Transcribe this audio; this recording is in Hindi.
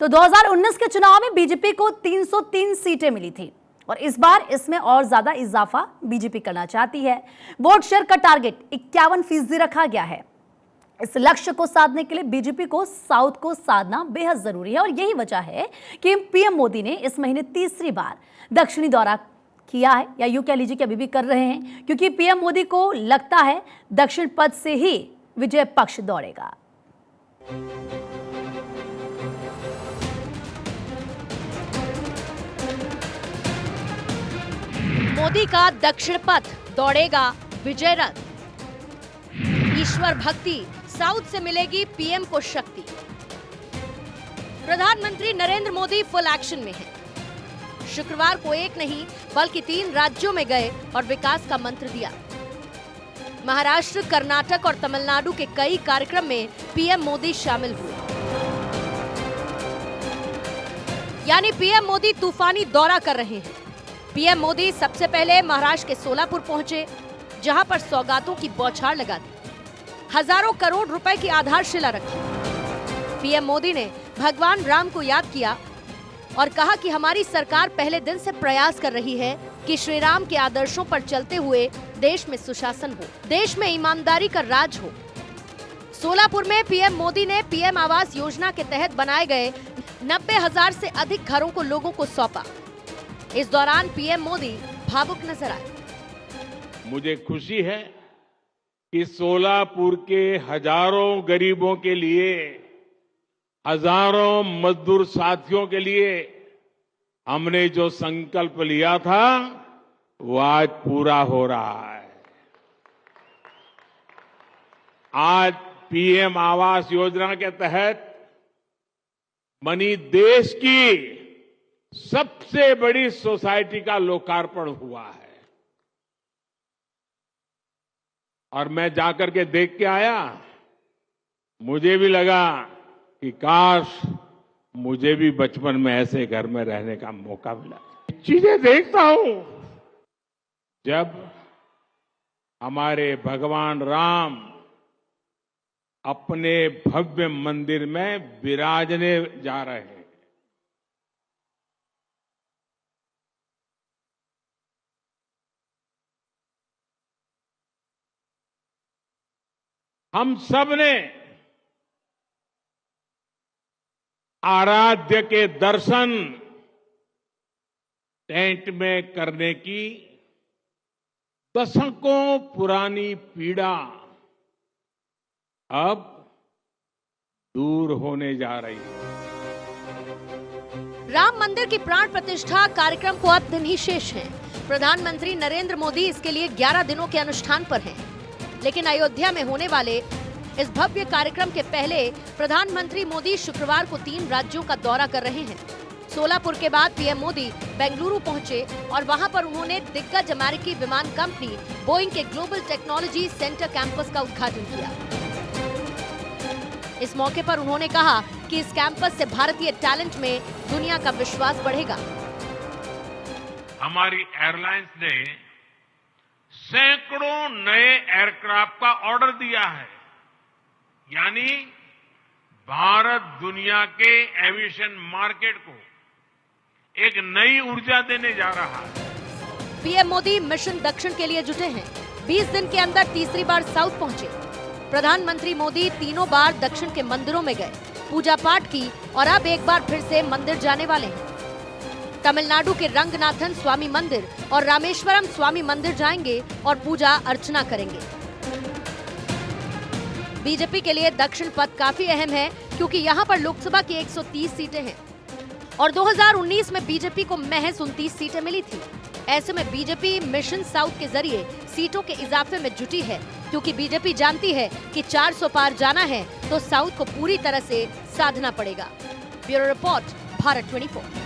तो 2019 के चुनाव में बीजेपी को 303 सीटें मिली थी और इस बार इसमें और ज्यादा इजाफा बीजेपी करना चाहती है। वोट शेयर का टारगेट 51% रखा गया है। इस लक्ष्य को साधने के लिए बीजेपी को साउथ को साधना बेहद जरूरी है और यही वजह है कि पीएम मोदी ने इस महीने तीसरी बार दक्षिणी दौरा किया है, या यूं कह लीजिए कि अभी भी कर रहे हैं, क्योंकि पीएम मोदी को लगता है दक्षिण पथ से ही विजय पक्ष दौड़ेगा। मोदी का दक्षिण पथ दौड़ेगा विजय रथ। ईश्वर भक्ति, साउथ से मिलेगी पीएम को शक्ति। प्रधानमंत्री नरेंद्र मोदी फुल एक्शन में हैं। शुक्रवार को एक नहीं बल्कि 3 राज्यों में गए और विकास का मंत्र दिया। महाराष्ट्र, कर्नाटक और तमिलनाडु के कई कार्यक्रम में पीएम मोदी शामिल हुए। यानी पीएम मोदी तूफानी दौरा कर रहे हैं। पीएम मोदी सबसे पहले महाराष्ट्र के सोलापुर पहुंचे, जहां पर सौगातों की बौछार लगा दी। हजारों करोड़ रुपए की आधारशिला रखी। पीएम मोदी ने भगवान राम को याद किया और कहा कि हमारी सरकार पहले दिन से प्रयास कर रही है कि श्री राम के आदर्शों पर चलते हुए देश में सुशासन हो, देश में ईमानदारी का राज हो। सोलापुर में पीएम मोदी ने पीएम आवास योजना के तहत बनाए गए 90,000 से अधिक घरों को लोगों को सौंपा। इस दौरान पीएम मोदी भावुक नजर आए। मुझे खुशी है कि सोलापुर के हजारों गरीबों के लिए, हजारों मजदूर साथियों के लिए हमने जो संकल्प लिया था वो आज पूरा हो रहा है। आज पीएम आवास योजना के तहत बनी देश की सबसे बड़ी सोसाइटी का लोकार्पण हुआ है और मैं जाकर के देख के आया। मुझे भी लगा कि काश मुझे भी बचपन में ऐसे घर में रहने का मौका मिला। चीजें देखता हूं, जब हमारे भगवान राम अपने भव्य मंदिर में विराजने जा रहे हैं, हम सब ने आराध्य के दर्शन टेंट में करने की दशकों पुरानी पीड़ा अब दूर होने जा रही है। राम मंदिर की प्राण प्रतिष्ठा कार्यक्रम को अब दिन ही शेष है। प्रधानमंत्री नरेंद्र मोदी इसके लिए 11 दिनों के अनुष्ठान पर हैं। लेकिन अयोध्या में होने वाले इस भव्य कार्यक्रम के पहले प्रधानमंत्री मोदी शुक्रवार को 3 राज्यों का दौरा कर रहे हैं। सोलापुर के बाद पीएम मोदी बेंगलुरु पहुंचे और वहां पर उन्होंने दिग्गज अमेरिकी विमान कंपनी बोइंग के ग्लोबल टेक्नोलॉजी सेंटर कैंपस का उद्घाटन किया। इस मौके पर उन्होंने कहा कि इस कैंपस से भारतीय टैलेंट में दुनिया का विश्वास बढ़ेगा। हमारी एयरलाइंस ने सैकड़ों नए एयरक्राफ्ट का ऑर्डर दिया है, यानी भारत दुनिया के एविएशन मार्केट को एक नई ऊर्जा देने जा रहा है। पीएम मोदी मिशन दक्षिण के लिए जुटे हैं। 20 दिन के अंदर तीसरी बार साउथ पहुंचे। प्रधानमंत्री मोदी 3 बार दक्षिण के मंदिरों में गए, पूजा पाठ की और अब एक बार फिर से मंदिर जाने वाले हैं। तमिलनाडु के रंगनाथन स्वामी मंदिर और रामेश्वरम स्वामी मंदिर जाएंगे और पूजा अर्चना करेंगे। बीजेपी के लिए दक्षिण पथ काफी अहम है, क्योंकि यहां पर लोकसभा की 130 सीटें हैं और 2019 में बीजेपी को महज 29 सीटें मिली थी। ऐसे में बीजेपी मिशन साउथ के जरिए सीटों के इजाफे में जुटी है, क्योंकि बीजेपी जानती है कि 400 पार जाना है तो साउथ को पूरी तरह से साधना पड़ेगा। Bureau report, Bharat 24।